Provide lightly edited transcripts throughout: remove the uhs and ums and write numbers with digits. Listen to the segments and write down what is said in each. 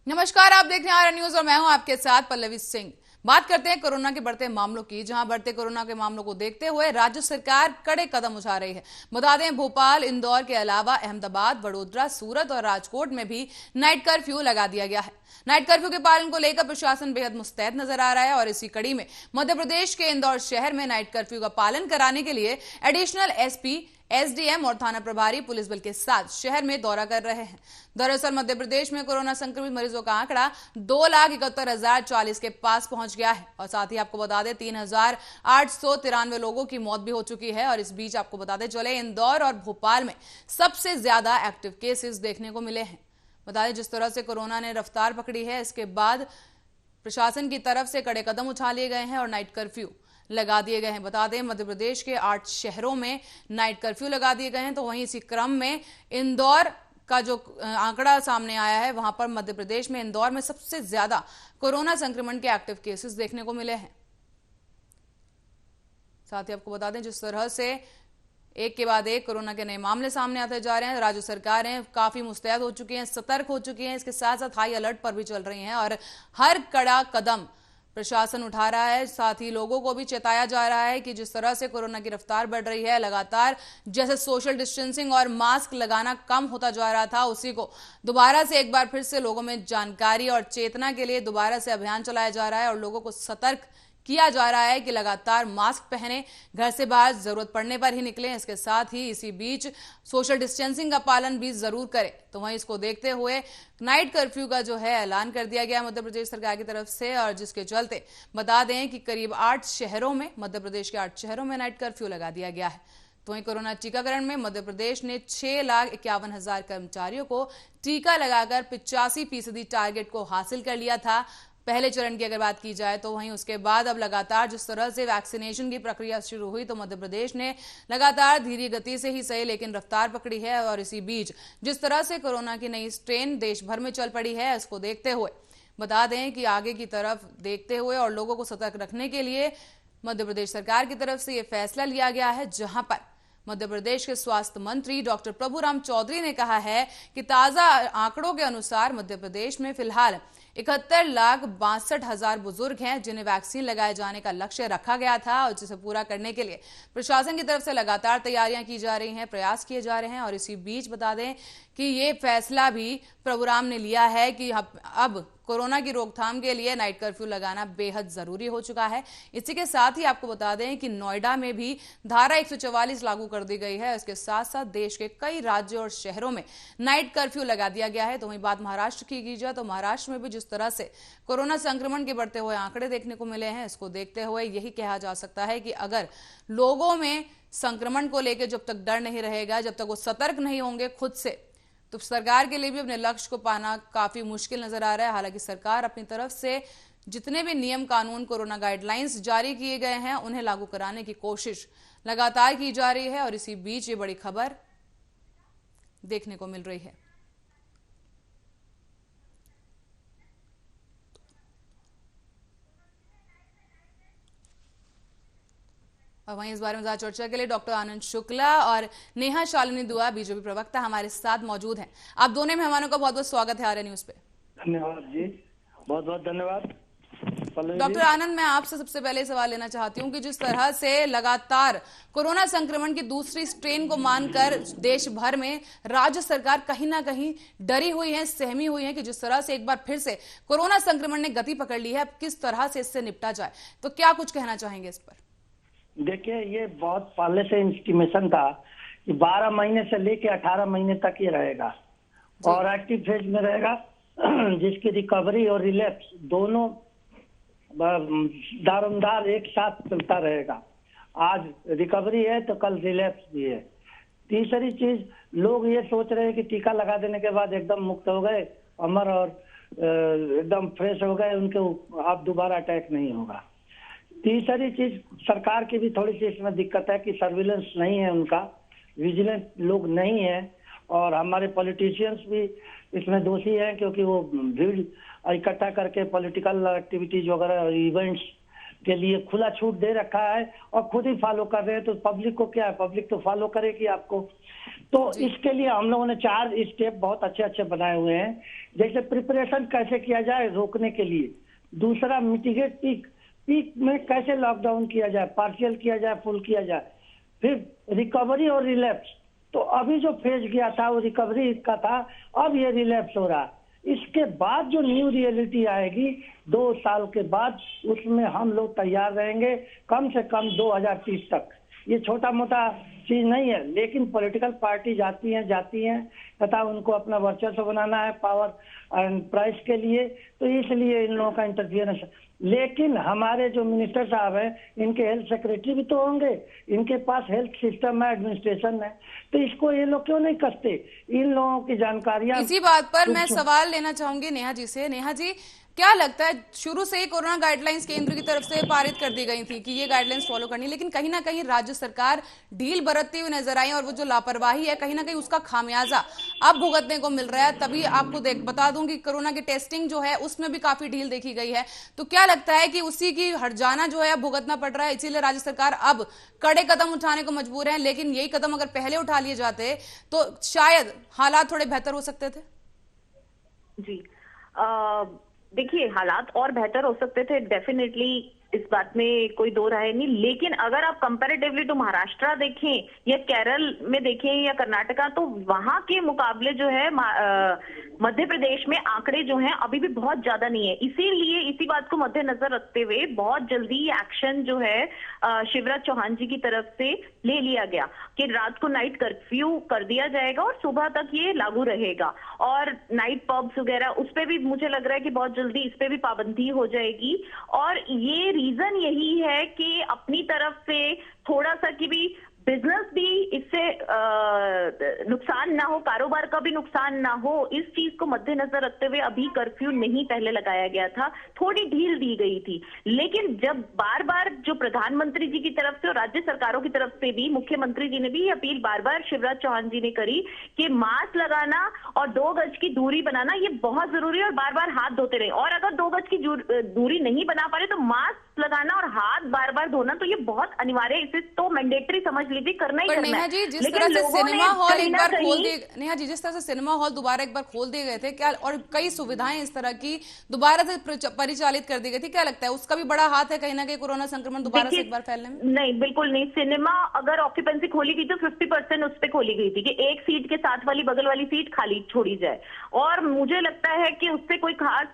नमस्कार, आप देख रहे हैं आर्य न्यूज और मैं हूं आपके साथ पल्लवी सिंह। बात करते हैं कोरोना के बढ़ते मामलों की, जहां बढ़ते कोरोना के मामलों को देखते हुए राज्य सरकार कड़े कदम उठा रही है। बता दें, भोपाल, इंदौर के अलावा अहमदाबाद, वडोदरा, सूरत और राजकोट में भी नाइट कर्फ्यू लगा दिया गया है। नाइट कर्फ्यू के पालन को लेकर प्रशासन बेहद मुस्तैद नजर आ रहा है और इसी कड़ी में मध्य प्रदेश के इंदौर शहर में नाइट कर्फ्यू का पालन कराने के लिए एडिशनल एसपी, एसडीएम और थाना प्रभारी पुलिस बल के साथ शहर में दौरा कर रहे हैं। दरअसल मध्य प्रदेश में कोरोना संक्रमित मरीजों का आंकड़ा 2,71,040 के पास पहुंच गया है और साथ ही आपको बता दें 3,893 लोगों की मौत भी हो चुकी है। और इस बीच आपको बताते चले, इंदौर और भोपाल में सबसे ज्यादा एक्टिव केसेस देखने को मिले हैं। बता दें, जिस तरह से कोरोना ने रफ्तार पकड़ी है, इसके बाद प्रशासन की तरफ से कड़े कदम उठा लिए गए हैं और नाइट कर्फ्यू लगा दिए गए हैं। बता दें, मध्य प्रदेश के 8 शहरों में नाइट कर्फ्यू लगा दिए गए हैं। तो वहीं इसी क्रम में इंदौर का जो आंकड़ा सामने आया है, वहां पर मध्य प्रदेश में इंदौर में सबसे ज्यादा कोरोना संक्रमण के एक्टिव केसेस देखने को मिले हैं। साथ ही आपको बता दें, जिस तरह से एक के बाद एक कोरोना के नए मामले सामने आते जा रहे हैं, राज्य सरकारें काफी मुस्तैद हो चुकी हैं, सतर्क हो चुकी हैं। इसके साथ साथ हाई अलर्ट पर भी चल रही हैं और हर कड़ा कदम प्रशासन उठा रहा है। साथ ही लोगों को भी चेताया जा रहा है कि जिस तरह से कोरोना की रफ्तार बढ़ रही है, लगातार जैसे सोशल डिस्टेंसिंग और मास्क लगाना कम होता जा रहा था, उसी को दोबारा से एक बार फिर से लोगों में जानकारी और चेतना के लिए दोबारा से अभियान चलाया जा रहा है और लोगों को सतर्क किया जा रहा है कि लगातार मास्क पहने, घर से बाहर जरूरत पड़ने पर ही निकलें। इसके साथ ही इसी बीच सोशल डिस्टेंसिंग का पालन भी जरूर करें। तो वहीं इसको देखते हुए नाइट कर्फ्यू का जो है ऐलान कर दिया गया मध्य प्रदेश सरकार की तरफ से, और जिसके चलते बता दें कि करीब 8 शहरों में, मध्य प्रदेश के 8 शहरों में नाइट कर्फ्यू लगा दिया गया है। तो वहीं कोरोना टीकाकरण में मध्य प्रदेश ने 6,51,000 कर्मचारियों को टीका लगाकर 85% टारगेट को हासिल कर लिया था पहले चरण की अगर बात की जाए तो। वहीं उसके बाद अब लगातार जिस तरह से वैक्सीनेशन की प्रक्रिया शुरू हुई, तो मध्य प्रदेश ने लगातार धीरे गति से ही सही लेकिन रफ्तार पकड़ी है। और इसी बीच जिस तरह से कोरोना की नई स्ट्रेन देश भर में चल पड़ी है, इसको देखते हुए बता दें कि आगे की तरफ देखते हुए और लोगों को सतर्क रखने के लिए मध्य प्रदेश सरकार की तरफ से यह फैसला लिया गया है, जहां पर मध्य प्रदेश के स्वास्थ्य मंत्री डॉक्टर प्रभुराम चौधरी ने कहा है कि ताजा आंकड़ों के अनुसार मध्य प्रदेश में फिलहाल 71,62,000 बुजुर्ग हैं जिन्हें वैक्सीन लगाए जाने का लक्ष्य रखा गया था और जिसे पूरा करने के लिए प्रशासन की तरफ से लगातार तैयारियां की जा रही हैं, प्रयास किए जा रहे हैं। और इसी बीच बता दें कि ये फैसला भी प्रभुराम ने लिया है कि अब कोरोना की रोकथाम के लिए नाइट कर्फ्यू लगाना बेहद जरूरी हो चुका है। इसी के साथ ही आपको बता दें कि नोएडा में भी धारा 144 लागू कर दी गई है। इसके साथ साथ देश के कई राज्यों और शहरों में नाइट कर्फ्यू लगा दिया गया है। तो वहीं बात महाराष्ट्र की जाए तो महाराष्ट्र में भी जिस तरह से कोरोना संक्रमण के बढ़ते हुए आंकड़े देखने को मिले हैं, इसको देखते हुए यही कहा जा सकता है कि अगर लोगों में संक्रमण को लेकर जब तक डर नहीं रहेगा, जब तक वो सतर्क नहीं होंगे खुद से, तो सरकार के लिए भी अपने लक्ष्य को पाना काफी मुश्किल नजर आ रहा है। हालांकि सरकार अपनी तरफ से जितने भी नियम कानून, कोरोना गाइडलाइंस जारी किए गए हैं, उन्हें लागू कराने की कोशिश लगातार की जा रही है। और इसी बीच ये बड़ी खबर देखने को मिल रही है। और वहीं इस बारे में ज्यादा चर्चा के लिए डॉक्टर आनंद शुक्ला और नेहा शालिनी दुआ, बीजेपी प्रवक्ता, हमारे साथ मौजूद हैं। आप दोनों मेहमानों का बहुत बहुत स्वागत है आर्य न्यूज पे। धन्यवाद जी, बहुत बहुत धन्यवाद। डॉक्टर आनंद, मैं आपसे सबसे पहले सवाल लेना चाहती हूं कि जिस तरह से लगातार कोरोना संक्रमण की दूसरी स्ट्रेन को मानकर देश भर में राज्य सरकार कहीं ना कहीं डरी हुई है, सहमी हुई है कि जिस तरह से एक बार फिर से कोरोना संक्रमण ने गति पकड़ ली है, अब किस तरह से इससे निपटा जाए, तो क्या कुछ कहना चाहेंगे इस पर? देखिए, ये बहुत पहले से इंस्टीमेशन था कि 12 महीने से लेके 18 महीने तक ये रहेगा और एक्टिव फेज में रहेगा, जिसकी रिकवरी और रिलैप्स दोनों दारोमदार एक साथ चलता रहेगा। आज रिकवरी है तो कल रिलैप्स भी है। तीसरी चीज, लोग ये सोच रहे हैं कि टीका लगा देने के बाद एकदम मुक्त हो गए, अमर और एकदम फ्रेश हो गए, उनके अब दोबारा अटैक नहीं होगा। तीसरी चीज, सरकार की भी थोड़ी सी इसमें दिक्कत है कि सर्विलेंस नहीं है, उनका विजिलेंट लोग नहीं है, और हमारे पॉलिटिशियंस भी इसमें दोषी हैं क्योंकि वो भीड़ इकट्ठा करके पॉलिटिकल एक्टिविटीज वगैरह इवेंट्स के लिए खुला छूट दे रखा है और खुद ही फॉलो कर रहे हैं, तो पब्लिक को क्या है, पब्लिक तो फॉलो करेगी आपको। तो इसके लिए हम लोगों ने 4 स्टेप बहुत अच्छे अच्छे बनाए हुए हैं। जैसे प्रिपरेशन कैसे किया जाए रोकने के लिए, दूसरा मिटिगेट पीक में कैसे लॉकडाउन किया जाए, पार्शियल किया जाए, फुल किया जाए, फिर रिकवरी और रिलैप्स। तो अभी जो फेज गया था वो रिकवरी का था, अब ये रिलैप्स हो रहा है। इसके बाद जो न्यू रियलिटी आएगी 2 साल के बाद, उसमें हम लोग तैयार रहेंगे कम से कम 2030 तक। ये छोटा मोटा चीज नहीं है, लेकिन पॉलिटिकल पार्टी जाती हैं तथा उनको अपना वर्चस्व बनाना है पावर एंड प्राइस के लिए, तो इसलिए इन लोगों का इंटरफियरेंस। लेकिन हमारे जो मिनिस्टर साहब हैं, इनके हेल्थ सेक्रेटरी भी तो होंगे, इनके पास हेल्थ सिस्टम है, एडमिनिस्ट्रेशन है, तो इसको ये लोग क्यों नहीं कसते? इन लोगों की जानकारियां। इसी बात पर मैं सवाल लेना चाहूंगी नेहा जी से। नेहा जी, क्या लगता है, शुरू से ही कोरोना गाइडलाइंस केंद्र की तरफ से पारित कर दी गई थी कि ये गाइडलाइंस फॉलो करनी, लेकिन कहीं ना कहीं राज्य सरकार ढील बरतती हुई नजर आई और वो जो लापरवाही है कहीं ना कहीं उसका खामियाजा अब भुगतने को मिल रहा है। तभी आपको बता दूं कि कोरोना की टेस्टिंग जो है उसमें भी काफी ढील देखी गई है। तो क्या लगता है कि उसी की हर्जाना जो है भुगतना पड़ रहा है, इसीलिए राज्य सरकार अब कड़े कदम उठाने को मजबूर है? लेकिन यही कदम अगर पहले उठा लिए जाते तो शायद हालात थोड़े बेहतर हो सकते थे। जी, देखिए, हालात और बेहतर हो सकते थे, डेफिनेटली, इस बात में कोई दो राय नहीं। लेकिन अगर आप कंपैरेटिवली टू महाराष्ट्र देखें या केरल में देखें या कर्नाटका, तो वहां के मुकाबले जो है मध्य प्रदेश में आंकड़े जो हैं अभी भी बहुत ज्यादा नहीं है। इसीलिए इसी बात को मद्देनजर रखते हुए बहुत जल्दी एक्शन जो है शिवराज चौहान जी की तरफ से ले लिया गया कि रात को नाइट कर्फ्यू कर दिया जाएगा और सुबह तक ये लागू रहेगा। और नाइट पब्स वगैरह, उस पर भी मुझे लग रहा है कि बहुत जल्दी इस पे भी पाबंदी हो जाएगी। और ये रीजन यही है कि अपनी तरफ से थोड़ा सा कि भी बिजनेस भी इससे नुकसान ना हो, कारोबार का भी नुकसान ना हो, इस चीज को मद्देनजर रखते हुए अभी कर्फ्यू नहीं पहले लगाया गया था, थोड़ी ढील दी गई थी। लेकिन जब बार बार जो प्रधानमंत्री जी की तरफ से और राज्य सरकारों की तरफ से भी, मुख्यमंत्री जी ने भी अपील बार बार शिवराज चौहान जी ने करी कि मास्क लगाना और 2 गज की दूरी बनाना ये बहुत जरूरी है और बार बार हाथ धोते रहे। और अगर 2 गज की दूरी नहीं बना पा रहे तो मास्क लगाना और हाथ बार बार धोना तो ये बहुत अनिवार्य है, इसे तो मैंडेटरी समझ लीजिए, करना ही करना है। नेहा जी, जिस तरह से सिनेमा हॉल एक बार खोल दिए, नेहा जी जिस तरह से सिनेमा हॉल दोबारा एक बार खोल दिए गए थे, क्या और कई सुविधाएं इस तरह की दोबारा से परिचालित कर दी गई थी, क्या लगता है उसका भी बड़ा हाथ है कहीं ना कहीं कोरोना संक्रमण दोबारा से एक बार फैलने में? नहीं, बिल्कुल नहीं। सिनेमा अगर ऑक्यूपेंसी खोली गई तो 50% उस पर खोली गई थी कि एक सीट के साथ वाली बगल वाली सीट खाली छोड़ी जाए। और मुझे लगता है कि उससे कोई खास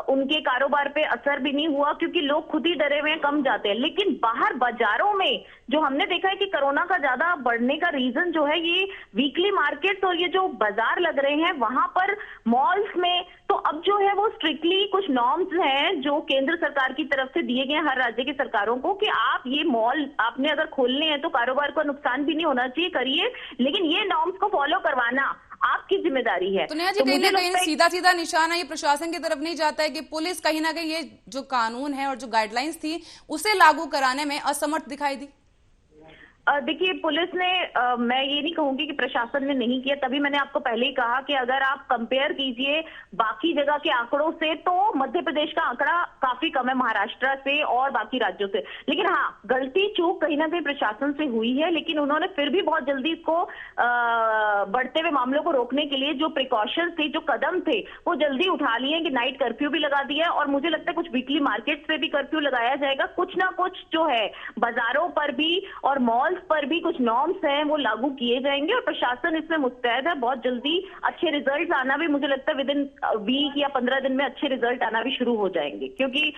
उनके कारोबार पे असर भी नहीं हुआ, क्योंकि लोग खुद ही डरे हुए कम जाते हैं। लेकिन बाहर बाजारों में जो हमने देखा है कि कोरोना का ज्यादा बढ़ने का रीजन जो है ये वीकली मार्केट्स और ये जो बाजार लग रहे हैं वहां पर, मॉल्स में, तो अब जो है वो स्ट्रिक्टली कुछ नॉर्म्स हैं जो केंद्र सरकार की तरफ से दिए गए हैं हर राज्य की सरकारों को कि आप ये मॉल आपने अगर खोलने हैं तो कारोबार को नुकसान भी नहीं होना चाहिए, करिए, लेकिन ये नॉर्म्स को फॉलो करवाना आपकी जिम्मेदारी है। तो नेहा जी, कहीं ना कहीं सीधा सीधा निशाना ये प्रशासन की तरफ नहीं जाता है कि पुलिस कहीं ना कहीं ये जो कानून है और जो गाइडलाइंस थी उसे लागू कराने में असमर्थ दिखाई दी? देखिए, पुलिस ने मैं ये नहीं कहूंगी कि प्रशासन ने नहीं किया, तभी मैंने आपको पहले ही कहा कि अगर आप कंपेयर कीजिए बाकी जगह के आंकड़ों से तो मध्य प्रदेश का आंकड़ा काफी कम है महाराष्ट्र से और बाकी राज्यों से। लेकिन हाँ, गलती चूक कहीं ना कहीं प्रशासन से हुई है, लेकिन उन्होंने फिर भी बहुत जल्दी इसको बढ़ते हुए मामलों को रोकने के लिए जो प्रिकॉशंस थे, जो कदम थे, वो जल्दी उठा लिए कि नाइट कर्फ्यू भी लगा दिया और मुझे लगता है कुछ वीकली मार्केट्स पे भी कर्फ्यू लगाया जाएगा। कुछ ना कुछ जो है बाजारों पर भी और मॉल्स पर भी कुछ नॉर्म्स हैं वो लागू किए जाएंगे और प्रशासन इसमें मुस्तैद है। बहुत जल्दी अच्छे रिजल्ट आना भी, मुझे लगता है विद इन वीक या 15 दिन में अच्छे रिजल्ट आना भी शुरू हो जाएंगे, क्योंकि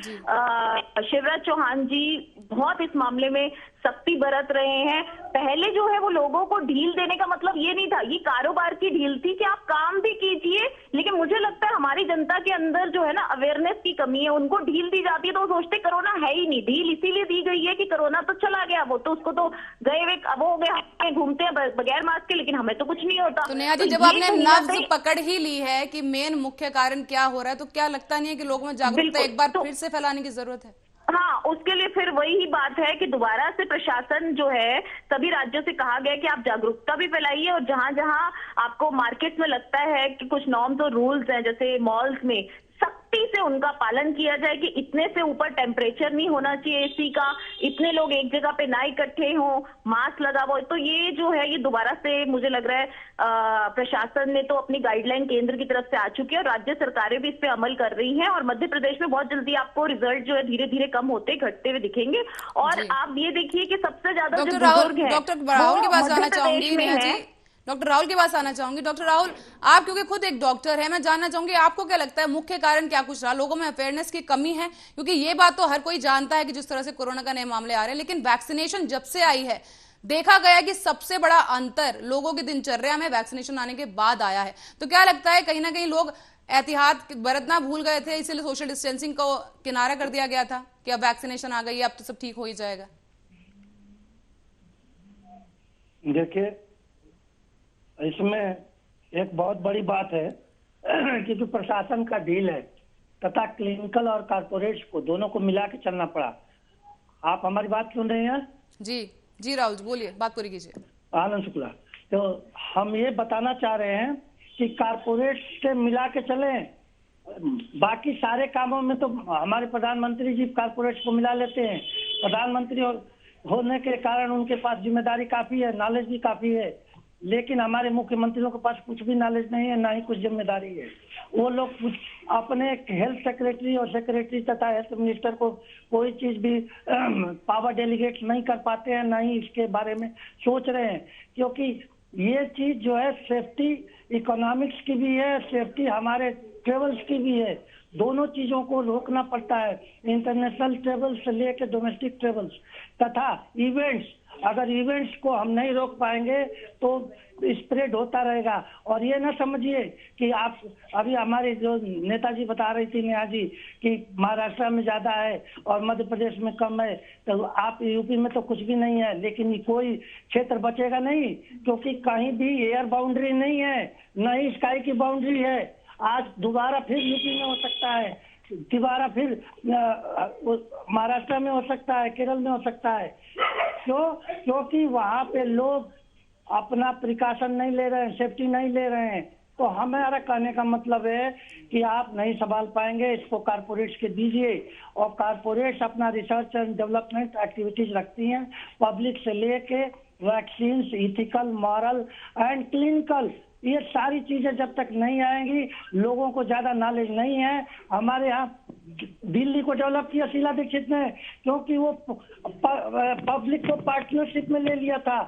शिवराज चौहान जी बहुत इस मामले में सख्ती बरत रहे हैं। पहले जो है वो लोगों को ढील देने का मतलब ये नहीं था, ये कारोबार की ढील थी कि आप काम भी कीजिए, लेकिन मुझे लगता है हमारी जनता के अंदर जो है ना अवेयरनेस की कमी है, उनको ढील दी जाती है तो वो सोचते कोरोना है ही नहीं। ढील इसीलिए दी गई है कि कोरोना तो चला गया, वो तो उसको तो गए हुए वो हो गए, घूमते हैं बगैर मास्क के, लेकिन हमें तो कुछ नहीं होता। तो नेहा जी, जब आपने नब्ज पकड़ ही ली है कि मेन मुख्य कारण क्या हो रहा है, तो क्या लगता नहीं है कि लोगों में जागरूकता एक बार फिर से फैलाने की जरूरत है? हाँ, उसके लिए फिर वही ही बात है कि दोबारा से प्रशासन जो है सभी राज्यों से कहा गया कि आप जागरूकता भी फैलाइए और जहां जहां आपको मार्केट में लगता है कि कुछ नॉर्म्स और रूल्स हैं, जैसे मॉल्स में सख्ती से उनका पालन किया जाए कि इतने से ऊपर टेम्परेचर नहीं होना चाहिए एसी का, इतने लोग एक जगह पे ना इकट्ठे हों, मास्क लगा हो। तो ये जो है ये दोबारा से मुझे लग रहा है प्रशासन ने तो अपनी गाइडलाइन केंद्र की तरफ से आ चुकी है और राज्य सरकारें भी इस पे अमल कर रही हैं और मध्य प्रदेश में बहुत जल्दी आपको रिजल्ट जो है धीरे धीरे कम होते घटते हुए दिखेंगे। और आप ये देखिए कि सबसे ज्यादा जो बुजुर्ग हैं डॉक्टर राहुल के पास आना चाहूंगी नेहा जी, डॉक्टर राहुल के पास आना चाहूंगी। डॉक्टर राहुल, आप क्योंकि खुद एक डॉक्टर है, मैं जानना चाहूंगी आपको क्या लगता है मुख्य कारण क्या कुछ रहा? लोगों में अवेयरनेस की कमी है, क्योंकि ये बात तो हर कोई जानता है कि जिस तरह से कोरोना का नए मामले आ रहे हैं, लेकिन वैक्सीनेशन जब से आई है देखा गया कि सबसे बड़ा अंतर लोगों की दिनचर्या में वैक्सीनेशन आने के बाद आया है। तो क्या लगता है कहीं ना कहीं लोग एहतियात बरतना भूल गए थे, इसीलिए सोशल डिस्टेंसिंग को किनारा कर दिया गया था कि अब वैक्सीनेशन आ गई है, अब तो सब ठीक हो ही जाएगा? देखिए, इसमें एक बहुत बड़ी बात है कि जो प्रशासन का डील है तथा क्लिनिकल और कारपोरेट को दोनों को मिला के चलना पड़ा। आप हमारी बात सुन रहे हैं? जी जी राहुल जी, बोलिए, बात पूरी कीजिए। आनंद शुक्ला, तो हम ये बताना चाह रहे हैं कि कारपोरेट से मिला के चलें। बाकी सारे कामों में तो हमारे प्रधानमंत्री जी कारपोरेट को मिला लेते हैं। प्रधानमंत्री होने के कारण उनके पास जिम्मेदारी काफी है, नॉलेज भी काफी है, लेकिन हमारे मुख्यमंत्रियों के पास कुछ भी नॉलेज नहीं है, ना ही कुछ जिम्मेदारी है। वो लोग कुछ अपने हेल्थ सेक्रेटरी और सेक्रेटरी तथा हेल्थ मिनिस्टर को कोई चीज भी पावर डेलीगेट नहीं कर पाते हैं, ना ही इसके बारे में सोच रहे हैं, क्योंकि ये चीज जो है सेफ्टी इकोनॉमिक्स की भी है, सेफ्टी हमारे ट्रेवल्स की भी है। दोनों चीजों को रोकना पड़ता है, इंटरनेशनल ट्रेवल्स से लेकर डोमेस्टिक ट्रेवल्स तथा इवेंट्स। अगर इवेंट्स को हम नहीं रोक पाएंगे तो स्प्रेड होता रहेगा। और ये ना समझिए कि आप अभी हमारे जो नेताजी बता रही थी नेहा जी कि महाराष्ट्र में ज्यादा है और मध्य प्रदेश में कम है, तो आप यूपी में तो कुछ भी नहीं है, लेकिन कोई क्षेत्र बचेगा नहीं, क्योंकि कहीं भी एयर बाउंड्री नहीं है, न ही स्काई की बाउंड्री है। आज दोबारा फिर यूपी में हो सकता है, दोबारा फिर महाराष्ट्र में हो सकता है, केरल में हो सकता है। क्योंकि वहां पे लोग अपना प्रिकॉशन नहीं ले रहे हैं, सेफ्टी नहीं ले रहे हैं। तो हमारा कहने का मतलब है कि आप नहीं संभाल पाएंगे, इसको कारपोरेट्स के दीजिए। और कारपोरेट्स अपना रिसर्च एंड डेवलपमेंट एक्टिविटीज रखती हैं, पब्लिक से लेके vaccine, ethical, moral and clinical, ये सारी चीजें जब तक नहीं आएंगी, लोगों को ज्यादा नॉलेज नहीं है। हमारे यहाँ दिल्ली को डेवलप किया शीला दीक्षित ने, क्योंकि वो पब्लिक को पार्टनरशिप में ले लिया था,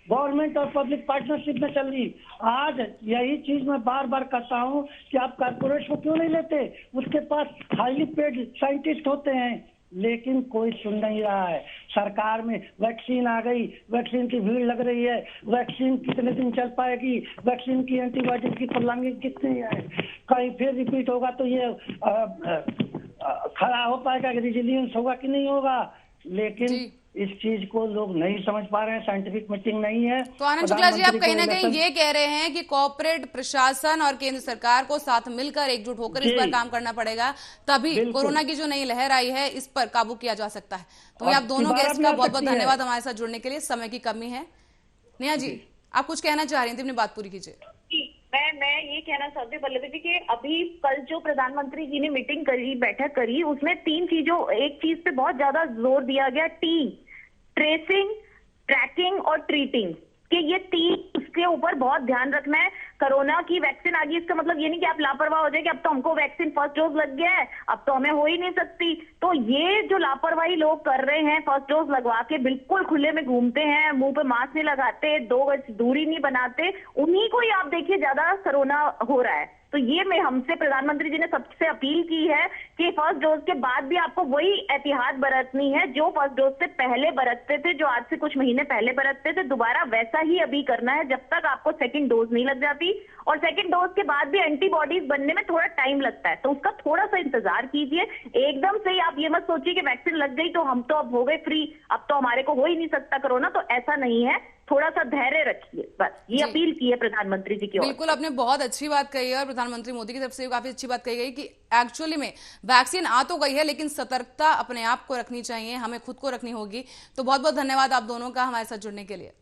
गवर्नमेंट और पब्लिक पार्टनरशिप में चल रही। आज यही चीज मैं बार बार कहता हूँ कि आप कारपोरेट को क्यों नहीं लेते? उसके पास हाईली पेड साइंटिस्ट होते हैं, लेकिन कोई सुन नहीं रहा है। सरकार में वैक्सीन आ गई, वैक्सीन की भीड़ लग रही है, वैक्सीन कितने दिन चल पाएगी, वैक्सीन की एंटीबायोटिक की प्रॉन्गिंग कितनी है, कहीं फिर रिपीट होगा तो ये खड़ा हो पाएगा कि रिजिलियंस होगा कि नहीं होगा। लेकिन इस चीज को लोग नहीं समझ पा रहे हैं, साइंटिफिक मीटिंग नहीं है। तो आनंद शुक्ला जी, आप कहीं ना कहीं ये कह रहे हैं कि कॉर्पोरेट प्रशासन और केंद्र सरकार को साथ मिलकर एकजुट होकर इस पर काम करना पड़ेगा, तभी कोरोना की जो नई लहर आई है इस पर काबू किया जा सकता है। तो आप दोनों गेस्ट का बहुत बहुत धन्यवाद हमारे साथ जुड़ने के लिए। समय की कमी है। नेहा जी, आप कुछ कहना चाह रही थी, अपनी बात पूरी कीजिए। मैं ये कहना चाहती हूँ पल्लवी जी कि अभी कल जो प्रधानमंत्री जी ने मीटिंग करी, बैठक करी, उसमें एक चीज पे बहुत ज्यादा जोर दिया गया, ट्रेसिंग, ट्रैकिंग और ट्रीटिंग, कि ये तीन उसके ऊपर बहुत ध्यान रखना है। कोरोना की वैक्सीन आ गई, इसका मतलब ये नहीं कि आप लापरवाह हो जाए कि अब तो हमको वैक्सीन फर्स्ट डोज लग गया है, अब तो हमें हो ही नहीं सकती। तो ये जो लापरवाही लोग कर रहे हैं, फर्स्ट डोज लगवा के बिल्कुल खुले में घूमते हैं, मुंह पे मास्क नहीं लगाते, 2 गज दूरी नहीं बनाते, उन्हीं को ही आप देखिए ज्यादा कोरोना हो रहा है। तो ये मैं हमसे प्रधानमंत्री जी ने सबसे अपील की है कि फर्स्ट डोज के बाद भी आपको वही एहतियात बरतनी है जो फर्स्ट डोज से पहले बरतते थे, जो आज से कुछ महीने पहले बरतते थे, दोबारा वैसा ही अभी करना है जब तक आपको सेकंड डोज नहीं लग जाती। और सेकंड डोज के बाद भी एंटीबॉडीज बनने में थोड़ा टाइम लगता है, तो उसका थोड़ा सा इंतजार कीजिए। एकदम से ही आप ये मत सोचिए कि वैक्सीन लग गई तो हम तो अब हो गए फ्री, अब तो हमारे को हो ही नहीं सकता कोरोना, तो ऐसा नहीं है। थोड़ा सा धैर्य रखिए, बस ये अपील की है प्रधानमंत्री जी की ओर। बिल्कुल, आपने बहुत अच्छी बात कही है और प्रधानमंत्री मोदी की तरफ से काफी अच्छी बात कही गई कि एक्चुअली में वैक्सीन आ तो गई है, लेकिन सतर्कता अपने आप को रखनी चाहिए, हमें खुद को रखनी होगी। तो बहुत बहुत धन्यवाद आप दोनों का हमारे साथ जुड़ने के लिए।